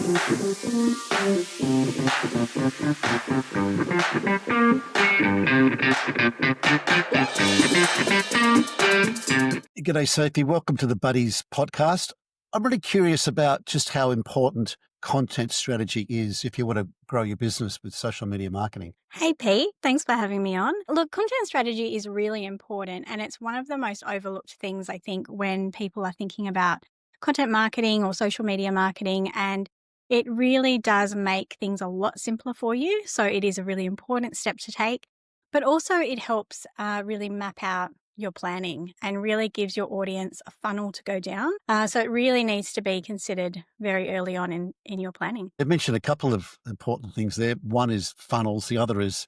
G'day, Sophie. Welcome to the Buddies podcast. I'm really curious about just how important content strategy is if you want to grow your business with social media marketing. Hey Pete, thanks for having me on. Look, content strategy is really important and it's one of the most overlooked things, I think, when people are thinking about content marketing or social media marketing. And it really does make things a lot simpler for you. So it is a really important step to take, but also it helps really map out your planning and really gives your audience a funnel to go down. So it really needs to be considered very early on in your planning. You've mentioned a couple of important things there. One is funnels. The other is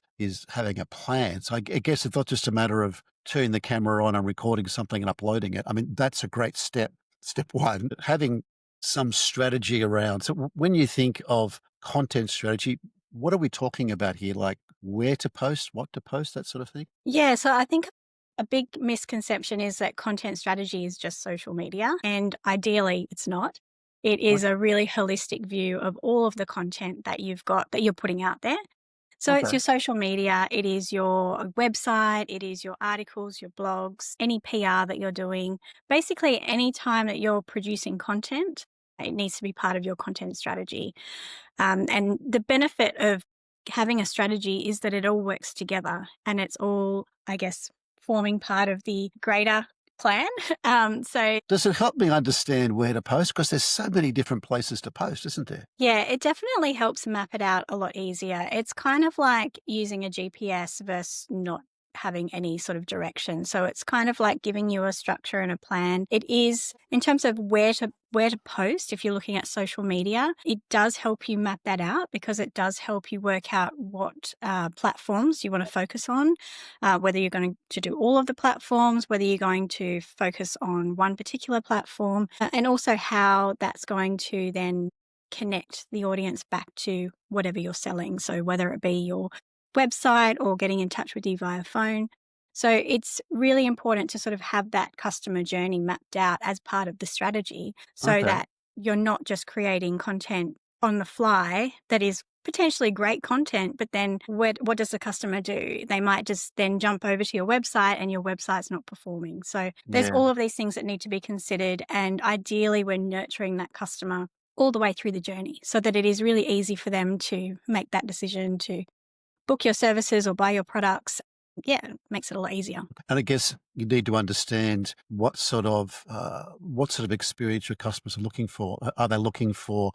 having a plan. So I guess it's not just a matter of turning the camera on and recording something and uploading it. I mean, that's a great step. Step one, having some strategy around. So when you think of content strategy, what are we talking about here? Like where to post, what to post, that sort of thing? Yeah, so I think a big misconception is that content strategy is just social media, and ideally it's not. It is a really holistic view of all of the content that you've got that you're putting out there. So it's Okay. your social media, it is your website, it is your articles, your blogs, any PR that you're doing. Basically, any time that you're producing content, it needs to be part of your content strategy. And the benefit of having a strategy is that it all works together and it's all, I guess, forming part of the greater plan. So Does it help me understand where to post? Because there's so many different places to post, isn't there? yeah, it definitely helps map it out a lot easier. It's kind of like using a GPS versus not having any sort of direction. So it's kind of like giving you a structure and a plan. It is in terms of where to post. If you're looking at social media, it does help you map that out because it does help you work out what platforms you want to focus on, whether you're going to do all of the platforms, whether you're going to focus on one particular platform, and also how that's going to then connect the audience back to whatever you're selling. So whether it be your website or getting in touch with you via phone. So it's really important to sort of have that customer journey mapped out as part of the strategy so Okay. that you're not just creating content on the fly that is potentially great content, but then what does the customer do? They might just then jump over to your website and your website's not performing. So there's Yeah. all of these things that need to be considered. And ideally, we're nurturing that customer all the way through the journey so that it is really easy for them to make that decision to book your services or buy your products. Yeah, it makes it a lot easier. And I guess you need to understand what sort of experience your customers are looking for. Are they looking for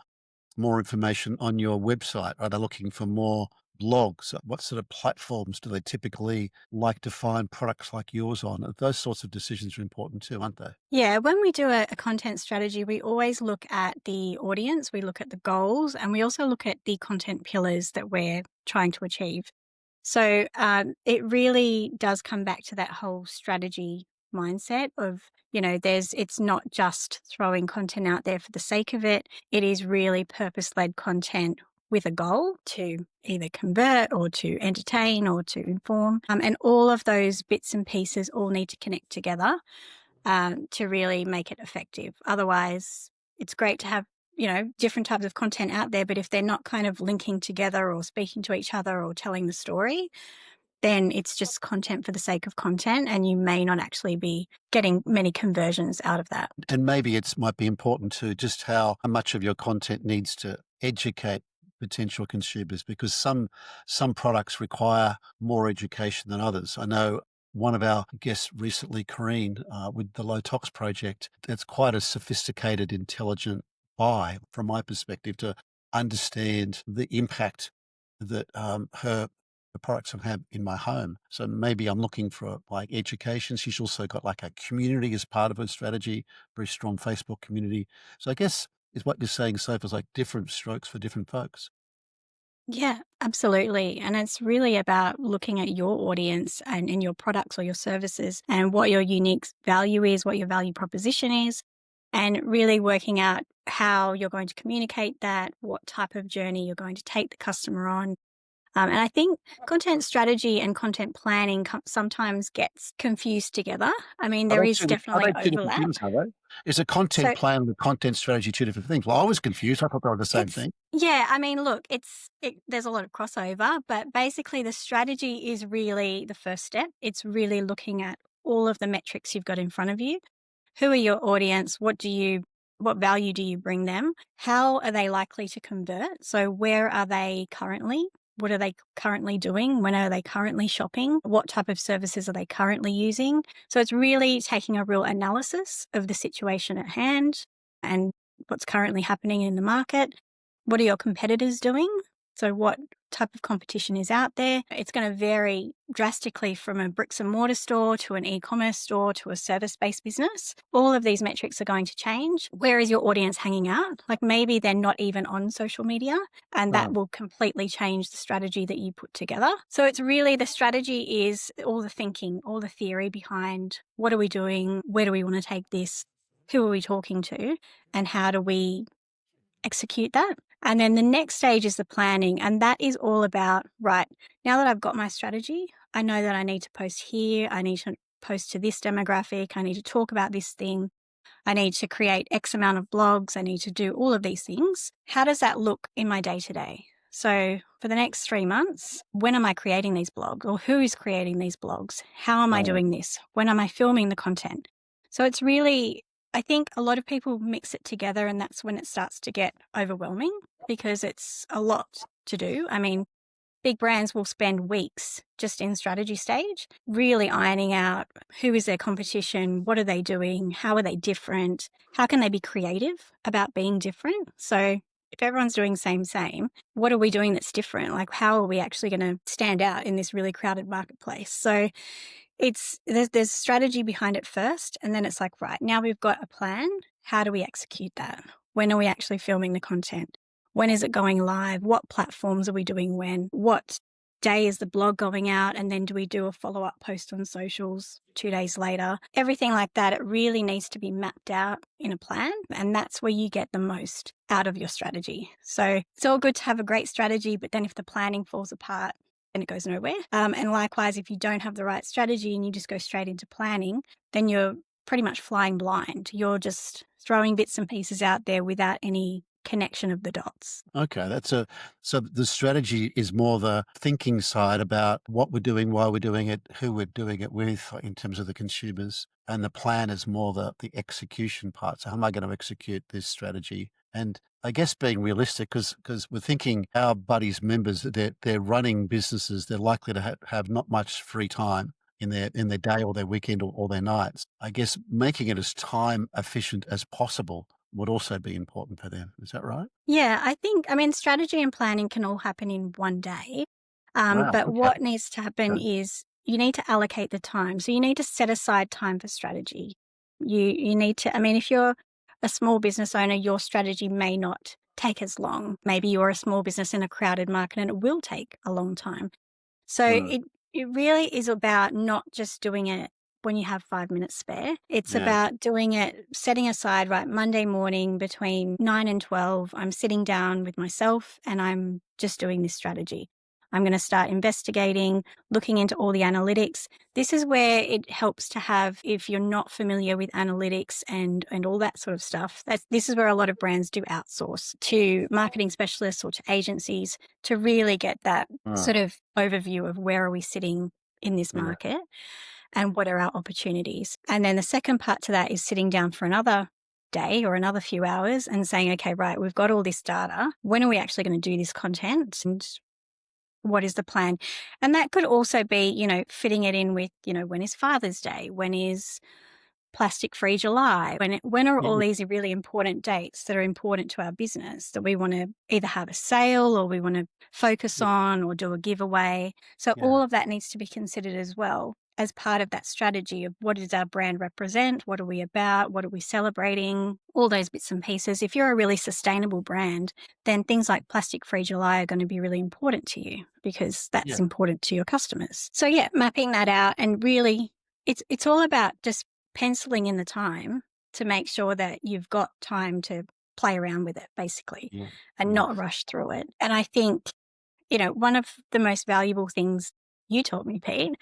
more information on your website? Are they looking for more blogs? What sort of platforms do they typically like to find products like yours on? Those sorts of decisions are important too, aren't they? Yeah, when we do a content strategy, we always look at the audience, we look at the goals, and we also look at the content pillars that we're trying to achieve. So it really does come back to that whole strategy mindset of, it's not just throwing content out there for the sake of it. It is really purpose-led content with a goal to either convert or to entertain or to inform. And all of those bits and pieces all need to connect together to really make it effective. Otherwise, it's great to have different types of content out there, but if they're not kind of linking together or speaking to each other or telling the story, then it's just content for the sake of content and you may not actually be getting many conversions out of that. And maybe it might be important too, just how much of your content needs to educate potential consumers, because some products require more education than others. I know one of our guests recently, Corrine, with the Low Tox Project, it's quite a sophisticated, intelligent buy from my perspective to understand the impact that the products I have in my home. So maybe I'm looking for like education. She's also got like a community as part of her strategy, very strong Facebook community. So I guess is what you're saying, Sophie, is like different strokes for different folks. Yeah, absolutely. And it's really about looking at your audience and your products or your services and what your unique value is, what your value proposition is, and really working out how you're going to communicate that, what type of journey you're going to take the customer on. And I think content strategy and content planning sometimes gets confused together. I mean, there is Are definitely they 2 different overlap. things, are they? Is a content So plan and a content strategy 2 different things? Well, I was confused. I thought they were the same it's thing. yeah, I mean, look, there's a lot of crossover, but basically the strategy is really the first step. It's really looking at all of the metrics you've got in front of you. Who are your audience? What value do you bring them? How are they likely to convert? So where are they currently? What are they currently doing? When are they currently shopping? What type of services are they currently using? So it's really taking a real analysis of the situation at hand and what's currently happening in the market. What are your competitors doing? So what type of competition is out there? It's going to vary drastically from a bricks and mortar store to an e-commerce store to a service-based business. All of these metrics are going to change. Where is your audience hanging out? Like maybe they're not even on social media, and that Oh, will completely change the strategy that you put together. So it's really the strategy is all the thinking, all the theory behind what are we doing? Where do we want to take this? Who are we talking to? And how do we execute that? And then the next stage is the planning. And that is all about, right, now that I've got my strategy, I know that I need to post here. I need to post to this demographic. I need to talk about this thing. I need to create X amount of blogs. I need to do all of these things. How does that look in my day to day? So for the next 3 months, when am I creating these blogs or who is creating these blogs? How am I oh, doing this? When am I filming the content? So it's really, I think a lot of people mix it together and that's when it starts to get overwhelming because it's a lot to do. I mean, big brands will spend weeks just in strategy stage, really ironing out who is their competition, what are they doing, how are they different, how can they be creative about being different. So if everyone's doing same, what are we doing that's different? Like how are we actually going to stand out in this really crowded marketplace? So there's strategy behind it first, and then it's like, right, now we've got a plan. How do we execute that? When are we actually filming the content? When is it going live? What platforms are we doing when? What day is the blog going out? And then do we do a follow-up post on socials 2 days later? Everything like that, it really needs to be mapped out in a plan. And that's where you get the most out of your strategy. So it's all good to have a great strategy, but then if the planning falls apart, then it goes nowhere. And likewise, if you don't have the right strategy and you just go straight into planning, then you're pretty much flying blind. You're just throwing bits and pieces out there without any connection of the dots. okay. So the strategy is more the thinking side about what we're doing, why we're doing it, who we're doing it with in terms of the consumers, and the plan is more the execution part. So how am I gonna execute this strategy? And I guess being realistic, because we're thinking our buddies, members, they're running businesses, they're likely to have not much free time in their day or their weekend or their nights. I guess making it as time efficient as possible would also be important for them. Is that right? Yeah, I mean, strategy and planning can all happen in one day. Wow, But okay, what needs to happen okay. is you need to allocate the time. So you need to set aside time for strategy. You need to, I mean, if you're a small business owner, your strategy may not take as long. Maybe you're a small business in a crowded market and it will take a long time. So Mm, it really is about not just doing it when you have 5 minutes spare. It's yeah, about doing it, setting aside, right, Monday morning between 9 and 12, I'm sitting down with myself and I'm just doing this strategy. I'm going to start investigating, looking into all the analytics. This is where it helps to have, if you're not familiar with analytics and all that sort of stuff, this is where a lot of brands do outsource to marketing specialists or to agencies to really get that mm, sort of overview of where are we sitting in this yeah, market and what are our opportunities. And then the second part to that is sitting down for another day or another few hours and saying, okay, right, we've got all this data. When are we actually going to do this content? And what is the plan? And that could also be, fitting it in with, when is Father's Day? When is Plastic Free July? When are all yeah, these really important dates that are important to our business that we want to either have a sale or we want to focus yeah, on or do a giveaway? So yeah, all of that needs to be considered as well as part of that strategy of what does our brand represent? What are we about? What are we celebrating? All those bits and pieces. If you're a really sustainable brand, then things like Plastic Free July are going to be really important to you because that's yeah, important to your customers. So yeah, mapping that out and really it's all about just penciling in the time to make sure that you've got time to play around with it basically yeah, and yeah, not rush through it. And I think one of the most valuable things you taught me, Pete,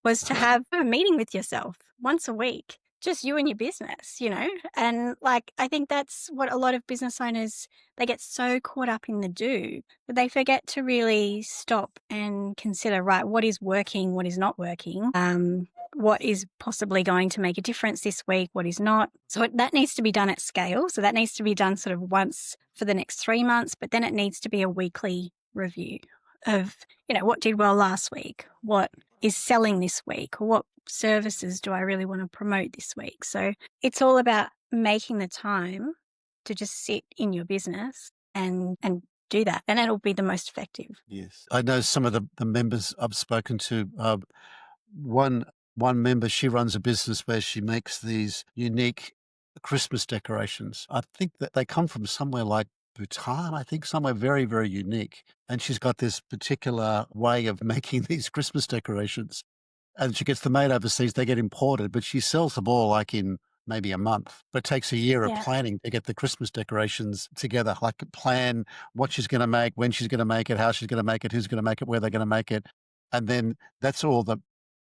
was to have a meeting with yourself once a week, just you and your business. And like, I think that's what a lot of business owners, they get so caught up in the do that they forget to really stop and consider, right, what is working, what is not working, what is possibly going to make a difference this week, what is not. So that needs to be done at scale. So that needs to be done sort of once for the next 3 months, but then it needs to be a weekly review of, what did well last week, what is selling this week, or what services do I really want to promote this week. So it's all about making the time to just sit in your business and do that, and it'll be the most effective. Yes. I know some of the members I've spoken to, one one member, she runs a business where she makes these unique Christmas decorations. I think that they come from somewhere like Bhutan, I think, somewhere very, very unique. And she's got this particular way of making these Christmas decorations. And she gets them made overseas, they get imported, but she sells them all like in maybe a month. But it takes a year of Yeah. planning to get the Christmas decorations together, like plan what she's gonna make, when she's gonna make it, how she's gonna make it, who's gonna make it, where they're gonna make it. And then that's all the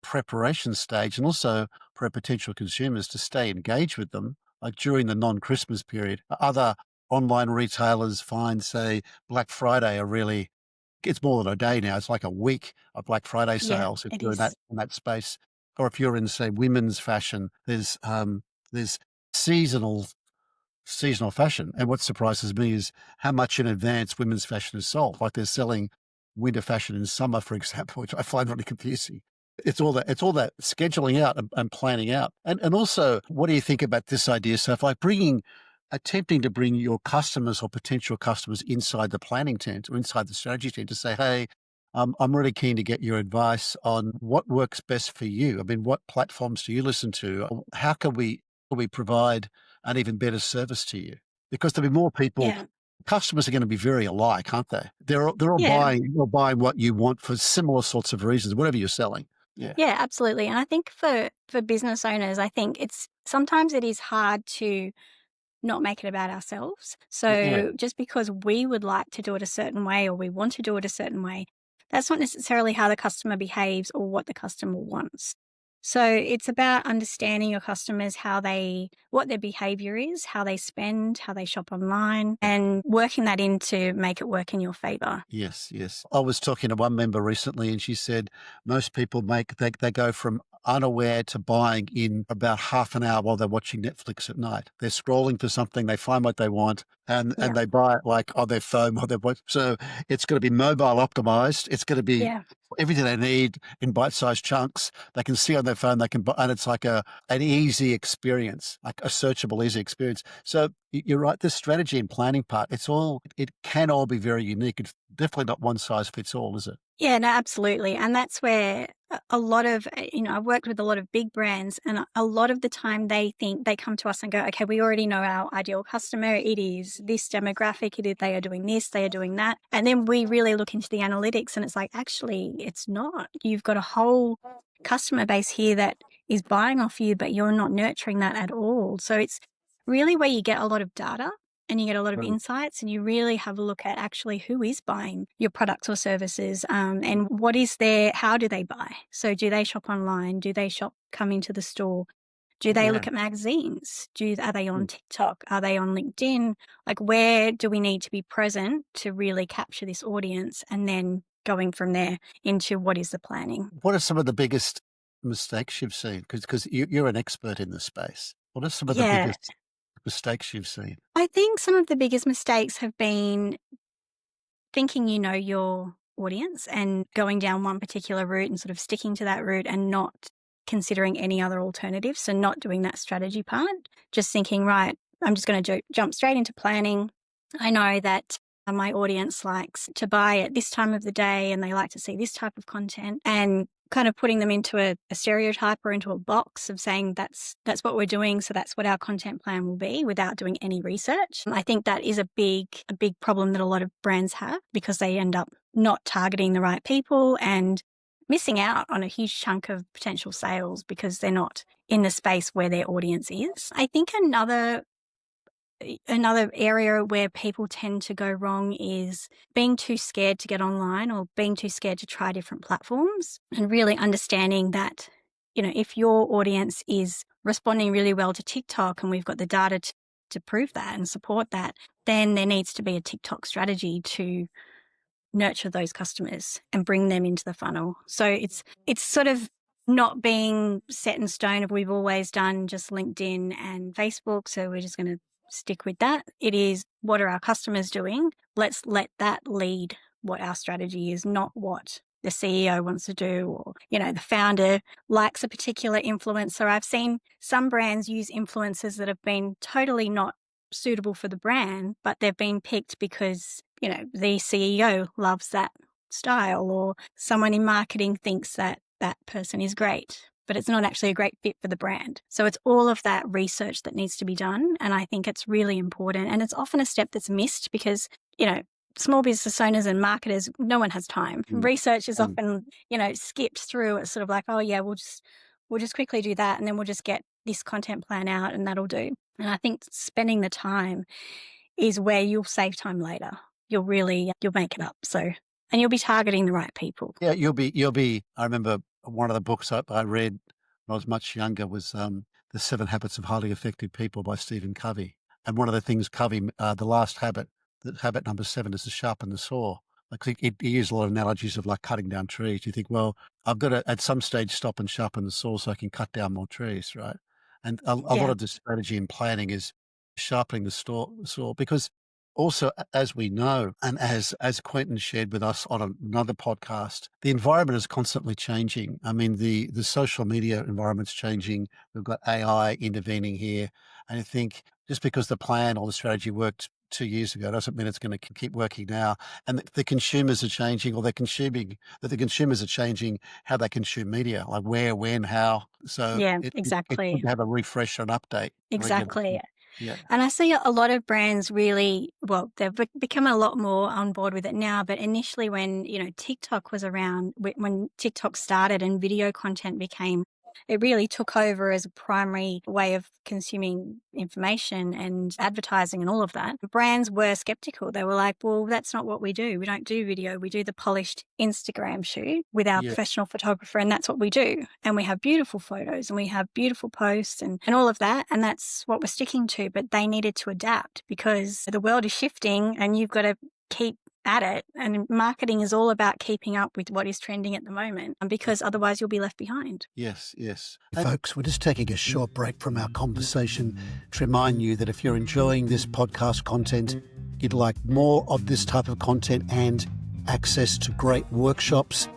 preparation stage, and also for our potential consumers to stay engaged with them, like during the non-Christmas period. Other online retailers find, say, Black Friday are really it's more than a day now, it's like a week of Black Friday Yeah, sales if it you're is. in that space. Or if you're in, say, women's fashion, there's seasonal seasonal fashion. And what surprises me is how much in advance women's fashion is sold. Like they're selling winter fashion in summer, for example, which I find really confusing. It's all that scheduling out and planning out. And also, what do you think about this idea? So if like attempting to bring your customers or potential customers inside the planning tent or inside the strategy tent to say, hey, I'm really keen to get your advice on what works best for you. I mean, what platforms do you listen to? How can we provide an even better service to you? Because there'll be more people. Yeah. Customers are going to be very alike, aren't they? They're all Yeah. buying what you want for similar sorts of reasons, whatever you're selling. Yeah. Yeah, absolutely. And I think for business owners, I think it's sometimes it is hard to not make it about ourselves. Yeah. So just because we would like to do it a certain way or we want to do it a certain way, that's not necessarily how the customer behaves or what the customer wants. So it's about understanding your customers, what their behavior is, how they spend, how they shop online, and working that in to make it work in your favor. Yes, yes. I was talking to one member recently and she said most people they go from unaware to buying in about half an hour while they're watching Netflix at night. They're scrolling for something, they find what they want and Yeah. they buy it like on their phone while they're so it's gonna be mobile optimized. It's gonna be Yeah. everything they need in bite-sized chunks. They can see on their phone, they can buy and it's like an easy experience, like a searchable easy experience. So you're right, this strategy and planning part, it can all be very unique. It's definitely not one size fits all, is it? Yeah, no, absolutely. And that's where a lot of, I've worked with a lot of big brands, and a lot of the time they come to us and go, okay, we already know our ideal customer. It is this demographic. They are doing this, they are doing that. And then we really look into the analytics and it's like, actually, it's not. You've got a whole customer base here that is buying off you, but you're not nurturing that at all. So it's really where you get a lot of data and you get a lot of Right. insights and you really have a look at actually who is buying your products or services, and what is how do they buy? So do they shop online? Do they come into the store? Do they Yeah. look at magazines? Are they on Mm. TikTok? Are they on LinkedIn? Like, where do we need to be present to really capture this audience? And then going from there into what is the planning? What are some of the biggest mistakes you've seen? Because you're an expert in this space. What are some of the Yeah, biggest mistakes you've seen? I think some of the biggest mistakes have been thinking you know your audience and going down one particular route and sort of sticking to that route and not considering any other alternatives. So, not doing that strategy part, just thinking, right, I'm just going to jump straight into planning. I know that my audience likes to buy at this time of the day and they like to see this type of content, and kind of putting them into a stereotype or into a box of saying that's what we're doing, so that's what our content plan will be, without doing any research. I think that is a big problem that a lot of brands have, because they end up not targeting the right people and missing out on a huge chunk of potential sales because they're not in the space where their audience is. I think another Another area where people tend to go wrong is being too scared to get online or being too scared to try different platforms, and really understanding that, if your audience is responding really well to TikTok and we've got the data to prove that and support that, then there needs to be a TikTok strategy to nurture those customers and bring them into the funnel. So it's sort of not being set in stone if we've always done just LinkedIn and Facebook, so we're just going to stick with that. It is, what are our customers doing? Let's let that lead what our strategy is, not what the CEO wants to do, or, the founder likes a particular influencer. I've seen some brands use influencers that have been totally not suitable for the brand, but they've been picked because, the CEO loves that style, or someone in marketing thinks that that person is great, but it's not actually a great fit for the brand. So it's all of that research that needs to be done. And I think it's really important. And it's often a step that's missed because, small business owners and marketers, no one has time. Mm. Research is Mm. often, skipped through. It's sort of like, oh yeah, we'll just quickly do that, and then we'll just get this content plan out and that'll do. And I think spending the time is where you'll save time later. You'll make it up. So, and you'll be targeting the right people. Yeah, you'll be I remember one of the books I read when I was much younger was, The 7 Habits of Highly Effective People by Stephen Covey. And one of the things Covey, the last habit, the habit number 7 is to sharpen the saw. Like, he used a lot of analogies of, like, cutting down trees. You think, "Well, I've gotta at some stage stop and sharpen the saw so I can cut down more trees," right? And a lot Yeah. of the strategy and planning is sharpening the saw because also, as we know, and as Quentin shared with us on another podcast, the environment is constantly changing. I mean, the social media environment's changing. We've got AI intervening here, and I think just because the plan or the strategy worked 2 years ago doesn't mean it's going to keep working now. And the consumers are changing, or they're consuming. That the consumers are changing how they consume media, like where, when, how. So Yeah, it's good exactly. to have a refresh and update regularly. Exactly. Yeah, And I see a lot of brands really, well, they've become a lot more on board with it now. But initially, when, TikTok was around, when TikTok started and video content became, it really took over as a primary way of consuming information and advertising and all of that. Brands were skeptical. They were like, well, that's not what we do. We don't do video. We do the polished Instagram shoot with our yeah, professional photographer, and that's what we do. And we have beautiful photos and we have beautiful posts and all of that. And that's what we're sticking to. But they needed to adapt because the world is shifting and you've got to keep at it. And marketing is all about keeping up with what is trending at the moment, because otherwise you'll be left behind. yes, yes. Folks, we're just taking a short break from our conversation to remind you that if you're enjoying this podcast content, you'd like more of this type of content and access to great workshops,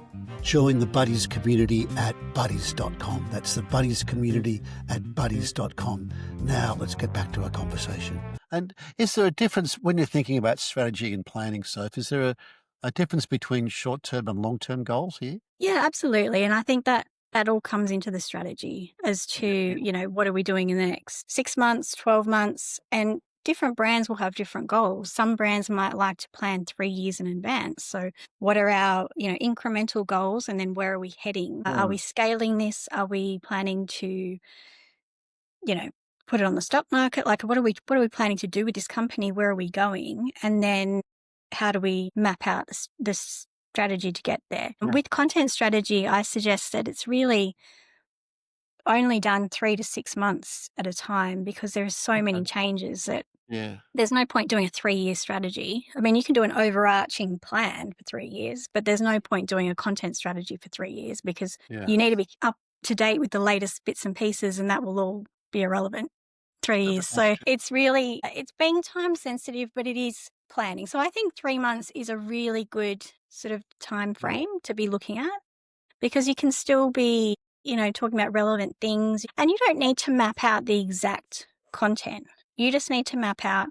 join the Buddies community at buddies.com. That's the Buddies community at buddies.com. Now, let's get back to our conversation. And is there a difference when you're thinking about strategy and planning, Soph? Is there a difference between short-term and long-term goals here? Yeah, absolutely. And I think that all comes into the strategy as to, what are we doing in the next 6 months, 12 months? And different brands will have different goals. Some brands might like to plan 3 years in advance. So what are our, incremental goals, and then where are we heading? Are we scaling this? Are we planning to, you know, put it on the stock market? Like, what are we planning to do with this company? Where are we going? And then how do we map out this strategy to get there? Yeah. With content strategy, I suggest that it's really only done 3 to 6 months at a time, because there are so many changes that Yeah, there's no point doing a 3-year strategy. I mean, you can do an overarching plan for 3 years, but there's no point doing a content strategy for 3 years, because yeah. you need to be up to date with the latest bits and pieces, and that will all be irrelevant 3 years. That's So true. it's being time sensitive, but it is planning. So I think 3 months is a really good sort of time Yeah, frame to be looking at, because you can still be, talking about relevant things, and you don't need to map out the exact content. You just need to map out,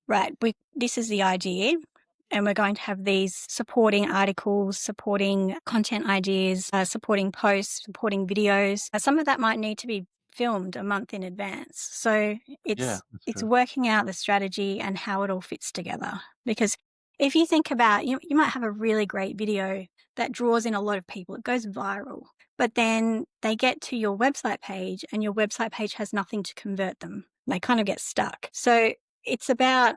right, this is the idea, and we're going to have these supporting articles, supporting content ideas, supporting posts, supporting videos. Some of that might need to be filmed a month in advance. So yeah, it's that's it's true. working out the strategy and how it all fits together. Because if you think about, you might have a really great video that draws in a lot of people, it goes viral, but then they get to your website page and your website page has nothing to convert them. They kind of get stuck. So it's about,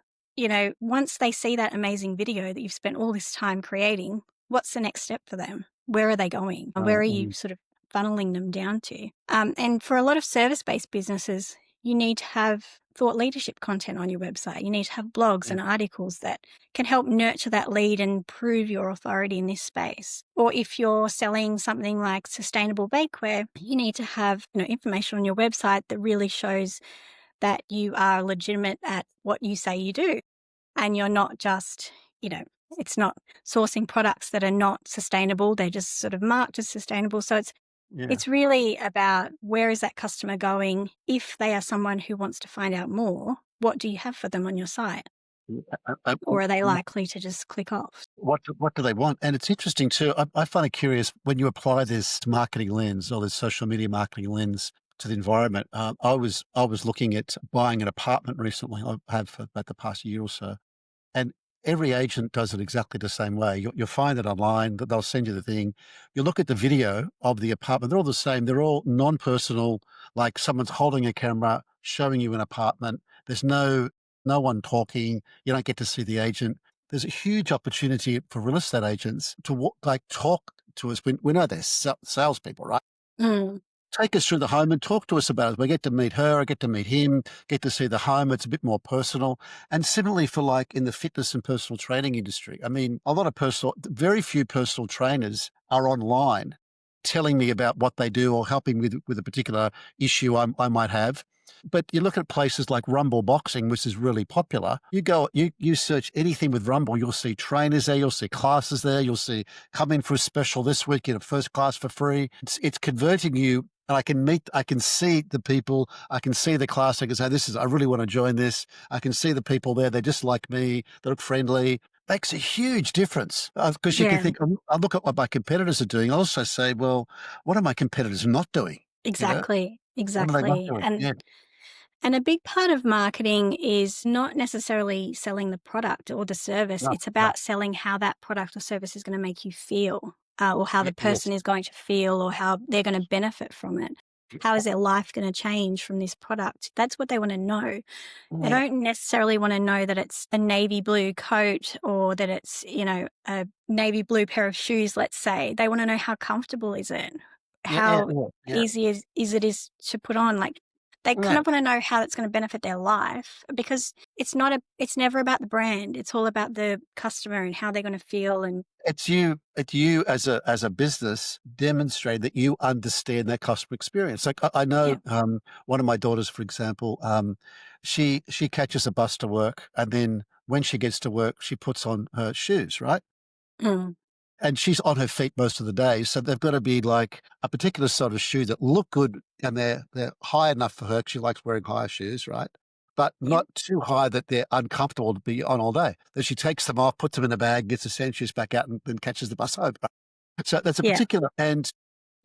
once they see that amazing video that you've spent all this time creating, what's the next step for them? Where are they going? Where are you Mm, sort of funneling them down to? And for a lot of service based businesses, you need to have thought leadership content on your website. You need to have blogs yeah, and articles that can help nurture that lead and prove your authority in this space. Or if you're selling something like sustainable bakeware, you need to have, information on your website that really shows that you are legitimate at what you say you do. And you're not just, you know, it's not sourcing products that are not sustainable. They're just sort of marked as sustainable. So yeah. it's really about where is that customer going? If they are someone who wants to find out more, what do you have for them on your site? Yeah, Or are they likely to just click off? what do they want? And it's interesting too. I find it curious when you apply this marketing lens or this social media marketing lens to the environment. I was looking at buying an apartment recently. I have for about the past year or so, and every agent does it exactly the same way. You'll find it online that they'll send you the thing. You look at the video of the apartment; they're all the same. They're all non-personal, like someone's holding a camera showing you an apartment. There's no one talking. You don't get to see the agent. There's a huge opportunity for real estate agents to talk to us. We know they're salespeople, right? Mm, Take us through the home and talk to us about it. We get to meet her, I get to meet him, get to see the home. It's a bit more personal. And similarly for like in the fitness and personal training industry. I mean, very few personal trainers are online telling me about what they do or helping with a particular issue I might have. But you look at places like Rumble Boxing, which is really popular. You search anything with Rumble, you'll see trainers there, you'll see classes there, you'll see come in for a special this week, get a first class for free. It's converting you and I can see the people, I can see the class, I can say, I really want to join this. I can see the people there, they're just like me, they look friendly. Makes a huge difference because you can yeah, think, I look at what my competitors are doing. I also say, well, what are my competitors not doing? You know, exactly. what are they not Exactly. doing? And Yeah, And a big part of marketing is not necessarily selling the product or the service. no, It's no, about selling how that product or service is going to make you feel, or how yeah, the person yes, is going to feel, or how they're going to benefit from it. How is their life going to change from this product? That's what they want to know. They yeah, don't necessarily want to know that it's a navy blue coat or that it's, a navy blue pair of shoes, let's say. They want to know how comfortable is it? yeah, yeah, How yeah, yeah. easy is to put on? Like they kind Yeah. of want to know how that's going to benefit their life because it's never about the brand. It's all about the customer and how they're going to feel and It's you as a business demonstrate that you understand that customer experience. Like I know yeah. one of my daughters, for example, she catches a bus to work, and then when she gets to work, she puts on her shoes, right? Mm, And she's on her feet most of the day, so they've got to be like a particular sort of shoe that look good, and they're high enough for her. 'Cause she likes wearing higher shoes, right? But yeah. not too high that they're uncomfortable to be on all day. Then she takes them off, puts them in a bag, gets the sand shoes back out, and then catches the bus home. So that's a Yeah. particular, and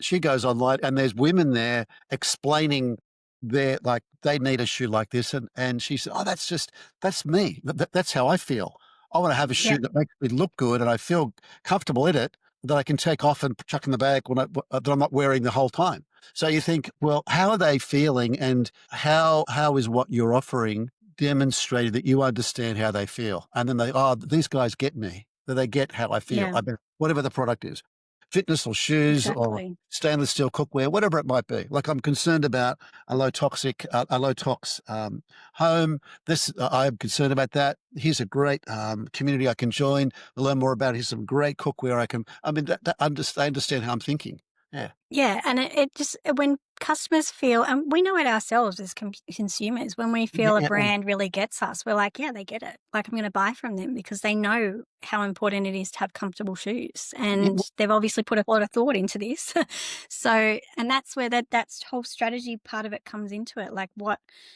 she goes online and there's women there explaining their like they need a shoe like this and she said, "Oh, that's me. That's how I feel. I want to have a Yeah. shoe that makes me look good and I feel comfortable in it that I can take off and chuck in the bag that I'm not wearing the whole time." So you think, well, how are they feeling and how is what you're offering demonstrated that you understand how they feel? And then these guys get me. That they get how I feel. Yeah. I mean, whatever the product is fitness or shoes or Exactly. stainless steel cookware, whatever it might be. Like I'm concerned about a low tox home. I'm concerned about that. Here's a great community I can join, learn more about. Here's some great cookware I can. I mean, they understand how I'm thinking. Yeah, Yeah, and it just when customers feel, and we know it ourselves as consumers, when we yeah, feel a yeah, yeah. brand really gets us, we're like, yeah, they get it. Like I'm going to buy from them because they know how important it is to have comfortable shoes, Yeah, and they've obviously put a lot of thought into this. So, and that's where that's whole strategy part of it comes into it. Like,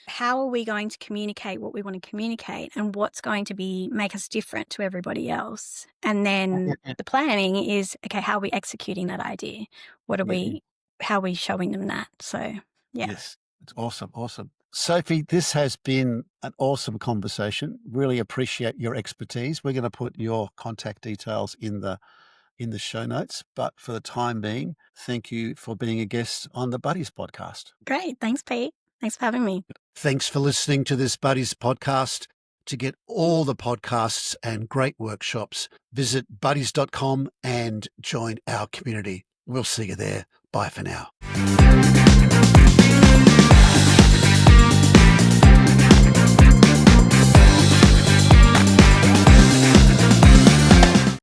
how are we going to communicate what we want to communicate, and what's going to be make us different to everybody else, and yeah, then yeah, the planning is okay. How are we executing that idea? What are yeah, yeah. we how are we showing them that? So, yeah. Yes, it's awesome, awesome. Sophie, this has been an awesome conversation. Really appreciate your expertise. We're going to put your contact details in the show notes. But for the time being, thank you for being a guest on the Buddies podcast. Great. Thanks, Pete. Thanks for having me. Thanks for listening to this Buddies podcast. To get all the podcasts and great workshops, visit buddies.com and join our community. We'll see you there. Bye for now.